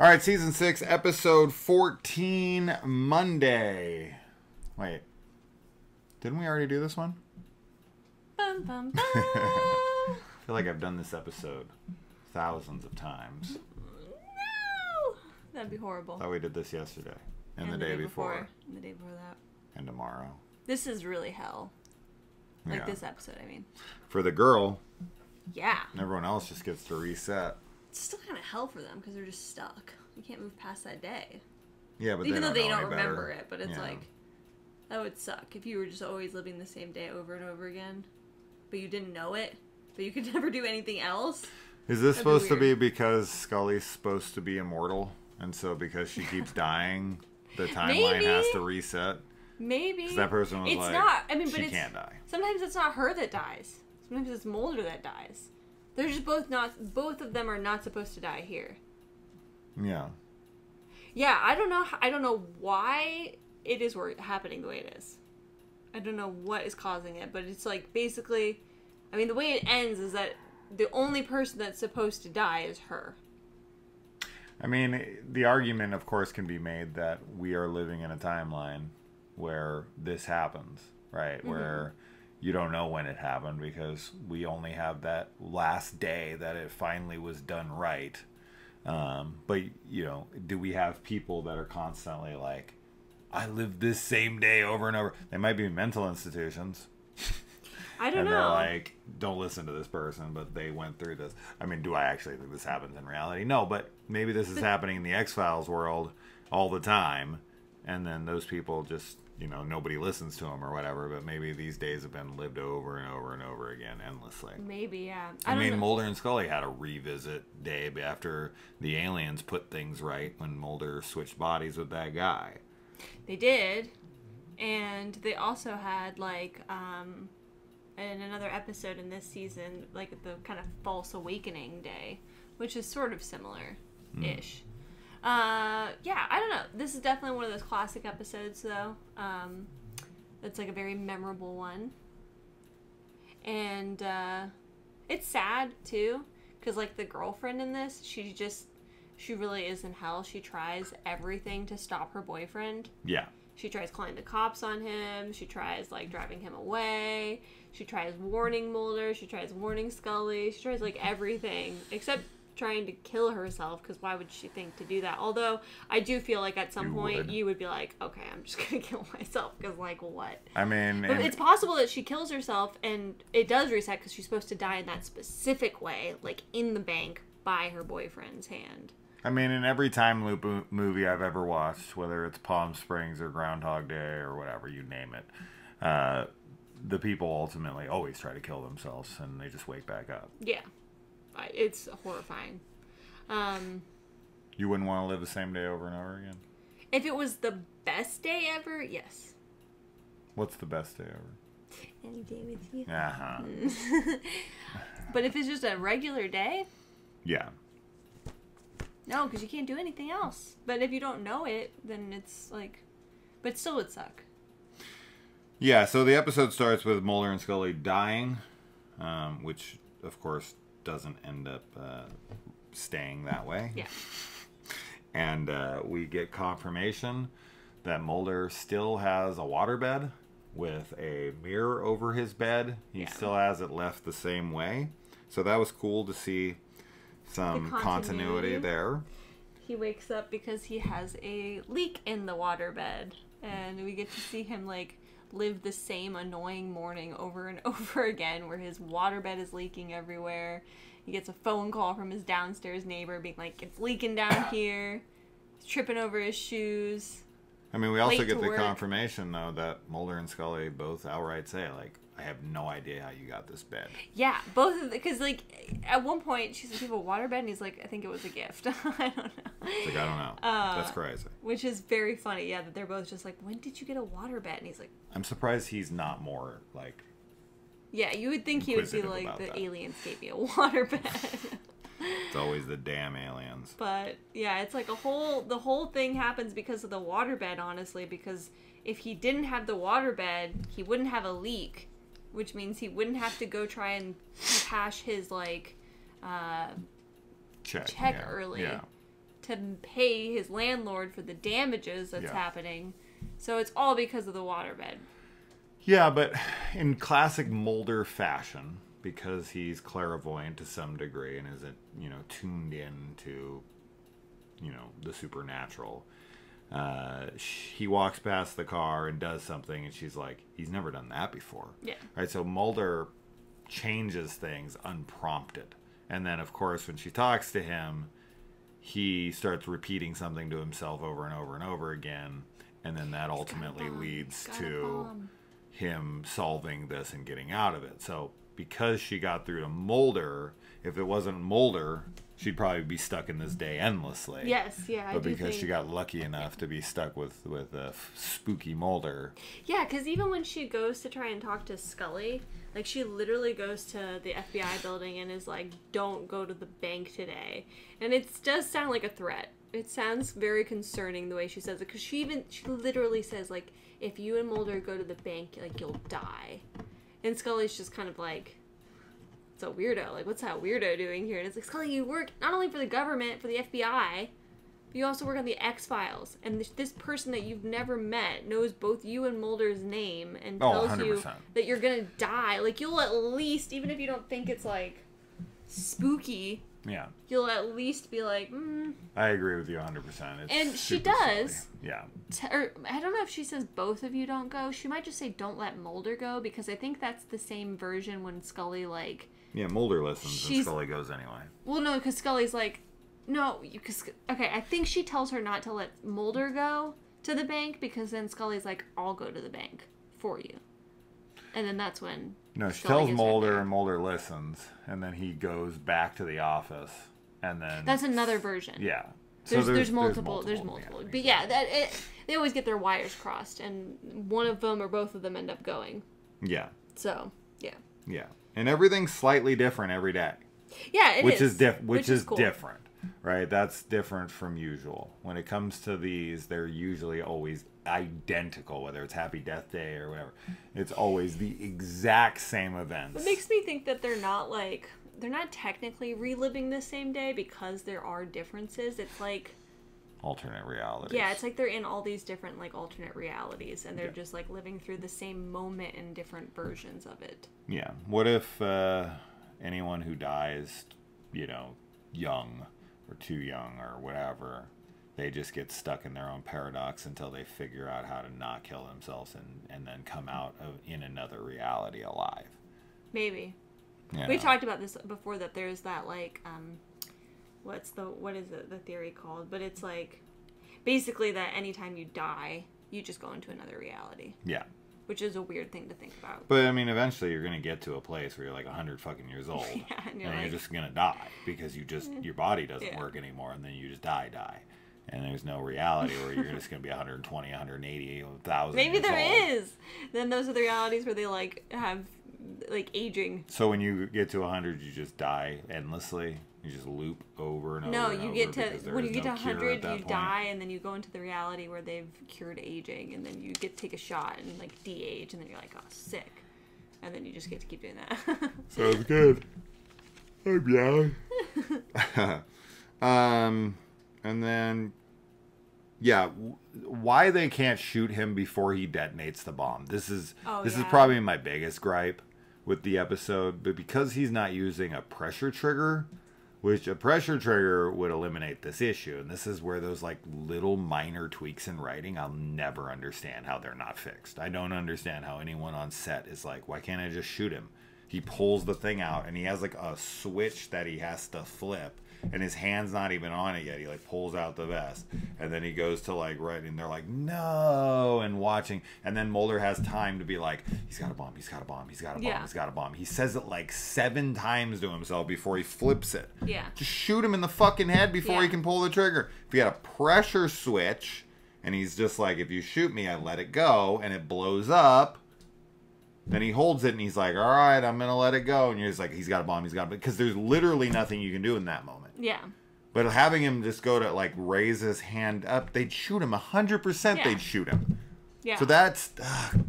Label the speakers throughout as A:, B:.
A: All right, season 6, episode 14, Monday. Wait, didn't we already do this one?
B: Bum, bum, bum.
A: I feel like I've done this episode thousands of times.
B: No! That'd be horrible.
A: Thought we did this yesterday. And the day before.
B: And the day before that.
A: And tomorrow.
B: This is really hell. Like
A: Yeah.
B: this episode, I mean.
A: For the girl,
B: Yeah.
A: everyone else just gets to reset.
B: It's still kind of hell for them because they're just stuck. You can't move past that day.
A: Yeah, but
B: even though they
A: know
B: don't
A: any
B: remember
A: better.
B: it, but it's
A: Yeah.
B: like that would suck if you were just always living the same day over and over again, but you didn't know it, but you could never do anything else.
A: Is this
B: That'd
A: supposed
B: be
A: to be
B: weird.
A: because Scully's supposed to be immortal, and so because she keeps dying, the timeline
B: Maybe.
A: has to reset?
B: Maybe.
A: Because that person was
B: it's
A: like,
B: not. I mean, but
A: she
B: it's
A: can't die.
B: sometimes it's not her that dies. Sometimes it's Mulder that dies. They're just both not. Both of them are not supposed to die here.
A: Yeah.
B: Yeah, I don't know. I don't know why it is happening the way it is. I don't know what is causing it, but it's like basically, I mean, the way it ends is that the only person that's supposed to die is her.
A: I mean, the argument, of course, can be made that we are living in a timeline where this happens, right?
B: Mm-hmm.
A: Where you don't know when it happened because we only have that last day that it finally was done right. But, you know, do we have people that are constantly like, I lived this same day over and over? They might be mental institutions.
B: I don't
A: and
B: know.
A: they're like, don't listen to this person, but they went through this. I mean, do I actually think this happens in reality? No, but maybe this is happening in the X-Files world all the time. And then those people just, you know, nobody listens to them or whatever. But maybe these days have been lived over and over and over again endlessly.
B: Maybe, yeah.
A: I mean,
B: don't know.
A: Mulder and Scully had a revisit day after the aliens put things right when Mulder switched bodies with that guy.
B: They did, and they also had like in another episode in this season, like the kind of false awakening day, which is sort of similar-ish. Yeah, I don't know. This is definitely one of those classic episodes, though. It's like a very memorable one, and it's sad too, because like the girlfriend in this, she really is in hell. She tries everything to stop her boyfriend.
A: Yeah.
B: She tries calling the cops on him. She tries, like, driving him away. She tries warning Mulder. She tries warning Scully. She tries, like, everything except trying to kill herself, because why would she think to do that? Although, I do feel like at some point you would be like, okay, I'm just going to kill myself, because, like, what?
A: I mean...
B: But it's possible that she kills herself, and it does reset, because she's supposed to die in that specific way, like, in the bank, by her boyfriend's hand.
A: I mean, in every time loop movie I've ever watched, whether it's Palm Springs or Groundhog Day or whatever, you name it, the people ultimately always try to kill themselves and they just wake back up.
B: Yeah. It's horrifying.
A: You wouldn't want to live the same day over and over again?
B: If it was the best day ever, yes.
A: What's the best day ever?
B: Any day with you.
A: Uh-huh.
B: But if it's just a regular day...
A: Yeah.
B: No, because you can't do anything else. But if you don't know it, then it's like... But still would suck.
A: Yeah, so the episode starts with Mulder and Scully dying, which, of course, doesn't end up staying that way.
B: Yeah.
A: And we get confirmation that Mulder still has a waterbed with a mirror over his bed. He still has it left the same way. So that was cool to see some continuity there.
B: He wakes up because he has a leak in the waterbed. And we get to see him, like, live the same annoying morning over and over again where his waterbed is leaking everywhere. He gets a phone call from his downstairs neighbor being like, it's leaking down here. He's tripping over his shoes.
A: I mean, we also
B: Late
A: get
B: to
A: the
B: work.
A: confirmation, though, that Mulder and Scully both outright say, like, I have no idea how you got this bed.
B: Yeah, both of them, because, like, at one point, she says, you have a waterbed? And he's like, I think it was a gift. I don't know.
A: It's like, I don't know. That's crazy.
B: Which is very funny, yeah, that they're both just like, when did you get a waterbed? And he's like...
A: I'm surprised he's not more, like...
B: Yeah, you would think he would be
A: inquisitive
B: like,
A: about
B: the
A: that.
B: aliens gave me a waterbed.
A: It's always the damn aliens.
B: But, yeah, it's like the whole thing happens because of the waterbed, honestly, because if he didn't have the waterbed, he wouldn't have a leak, which means he wouldn't have to go try and cash his, like, check
A: yeah,
B: early
A: Yeah.
B: to pay his landlord for the damages that's
A: Yeah.
B: happening. So it's all because of the waterbed.
A: Yeah, but in classic Mulder fashion, because he's clairvoyant to some degree and isn't, tuned in to, the supernatural, he walks past the car and does something, and she's like, he's never done that before.
B: Yeah.
A: Right, so Mulder changes things unprompted. And then, of course, when she talks to him, he starts repeating something to himself over and over and over again. And then that ultimately leads to him solving this and getting out of it. So because she got through to Mulder, if it wasn't Mulder, she'd probably be stuck in this day endlessly.
B: Yes, yeah.
A: But because she got lucky enough to be stuck with spooky Mulder.
B: Yeah, because even when she goes to try and talk to Scully, like, she literally goes to the FBI building and is like, don't go to the bank today. And it does sound like a threat. It sounds very concerning the way she says it. Because she literally says, like, if you and Mulder go to the bank, like, you'll die. And Scully's just kind of like, it's a weirdo. Like, what's that weirdo doing here? And it's like, Scully, you work not only for the government, for the FBI, but you also work on the X-Files. And this person that you've never met knows both you and Mulder's name and tells you that you're going to die. Like, you'll at least, even if you don't think it's, like, spooky,
A: yeah,
B: you'll at least be like,
A: I agree with you 100%. It's
B: and she
A: super
B: does.
A: silly. Yeah.
B: Or I don't know if she says both of you don't go. She might just say don't let Mulder go, because I think that's the same version when Scully, like...
A: Yeah, Mulder listens and Scully goes anyway.
B: Well, no, because Scully's like, no, okay, I think she tells her not to let Mulder go to the bank, because then Scully's like, I'll go to the bank for you. And then that's when...
A: No, she tells Mulder, and Mulder listens, and then he goes back to the office, and then...
B: That's another version.
A: Yeah.
B: There's multiple. But yeah, they always get their wires crossed, and one of them or both of them end up going.
A: Yeah.
B: So, yeah.
A: Yeah. And everything's slightly different every day.
B: Yeah, it is.
A: Which is
B: cool.
A: different, right? That's different from usual. When it comes to these, they're usually always identical, whether it's Happy Death Day or whatever. It's always the exact same events.
B: It makes me think that they're not technically reliving the same day, because there are differences. It's like
A: alternate realities.
B: Yeah, it's like they're in all these different, like, alternate realities, and they're just, like, living through the same moment in different versions of it.
A: Yeah. What if anyone who dies, young or too young or whatever, they just get stuck in their own paradox until they figure out how to not kill themselves and then come out in another reality alive?
B: Maybe. We talked about this before, that there's that, like, what is the theory called? But it's like, basically that anytime you die, you just go into another reality.
A: Yeah.
B: Which is a weird thing to think about.
A: But, I mean, eventually you're going to get to a place where you're like 100 fucking years old.
B: Yeah, and
A: you're just going to die because your body doesn't work anymore, and then you just die. And there's no reality where you're just going to be 120, 180, 1,000
B: Maybe
A: years
B: there
A: old.
B: is. Then those are the realities where they, like, have, like, aging.
A: So when you get to 100, you just die endlessly? You just loop over and over
B: No,
A: and
B: you
A: over
B: get to,
A: when
B: you get to 100, you die, and then you go into the reality where they've cured aging, and then you get to take a shot and, like, de-age, and then you're like, oh, sick. And then you just get to keep doing that.
A: Sounds good. I'm young. And then, yeah, why they can't shoot him before he detonates the bomb. This is probably my biggest gripe with the episode, but because he's not using a pressure trigger, which a pressure trigger would eliminate this issue, and this is where those, like, little minor tweaks in writing, I'll never understand how they're not fixed. I don't understand how anyone on set is like, why can't I just shoot him? He pulls the thing out, and he has, like, a switch that he has to flip, and his hand's not even on it yet. He, like, pulls out the vest, and then he goes to, like, right, and they're like, no, and watching, and then Mulder has time to be like, he's got a bomb, he's got a bomb, he's got a bomb, he's got a bomb. He says it, like, 7 times to himself before he flips it.
B: Yeah.
A: Just shoot him in the fucking head before he can pull the trigger. If he had a pressure switch, and he's just like, if you shoot me, I let it go, and it blows up, then he holds it, and he's like, all right, I'm going to let it go. And you're just like, he's got a bomb, he's got a bomb. Because there's literally nothing you can do in that moment.
B: Yeah.
A: But having him just go to, like, raise his hand up, they'd shoot him. 100% they'd shoot him.
B: Yeah.
A: So that's,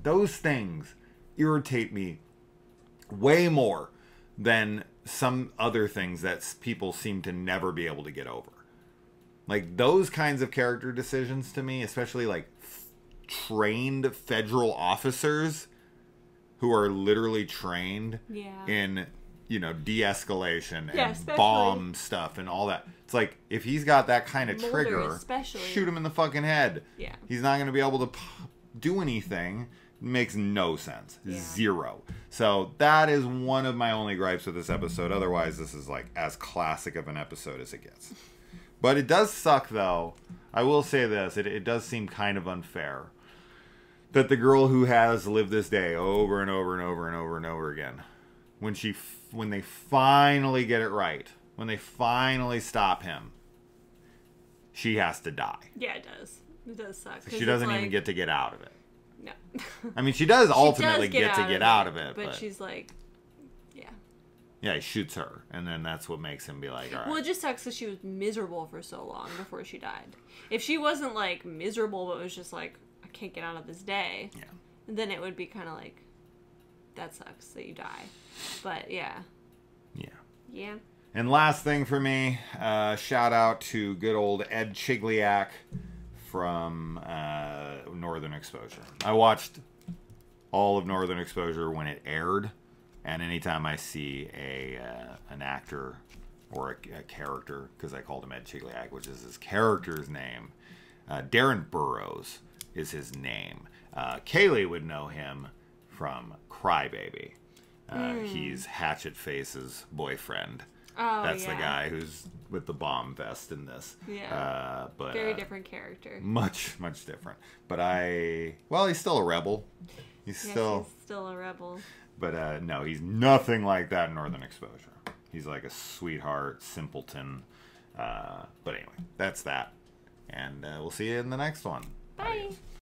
A: those things irritate me way more than some other things that people seem to never be able to get over. Like, those kinds of character decisions to me, especially, like, trained federal officers who are literally trained in, de-escalation and bomb stuff and all that. It's like, if he's got that kind of trigger, shoot him in the fucking head.
B: Yeah.
A: He's not going to be able to do anything. It makes no sense. Yeah. Zero. So that is one of my only gripes with this episode. Otherwise, this is like as classic of an episode as it gets. But it does suck, though. I will say this. It does seem kind of unfair that the girl who has lived this day over and over and over and over and over again, when they finally get it right, when they finally stop him, she has to die.
B: Yeah, it does. It does suck.
A: She doesn't even get to get out of it.
B: No.
A: I mean, she does ultimately get to get out of it.
B: But she's like,
A: yeah, he shoots her. And then that's what makes him be like, all right.
B: Well, it just sucks that she was miserable for so long before she died. If she wasn't, like, miserable, but was just like, I can't get out of this day, then it would be kind of like, that sucks that you die. But, yeah. Yeah.
A: And last thing for me, shout out to good old Ed Chigliak from Northern Exposure. I watched all of Northern Exposure when it aired, and anytime I see an actor or a character, because I called him Ed Chigliak, which is his character's name, Darren Burroughs is his name. Kaylee would know him from Crybaby. He's Hatchet Face's boyfriend.
B: Oh,
A: that's the guy who's with the bomb vest in this.
B: Yeah. But very different character.
A: Much, much different. But he's still a rebel. He's still
B: a rebel.
A: But no, he's nothing like that in Northern Exposure. He's like a sweetheart, simpleton. But anyway, that's that. And we'll see you in the next one.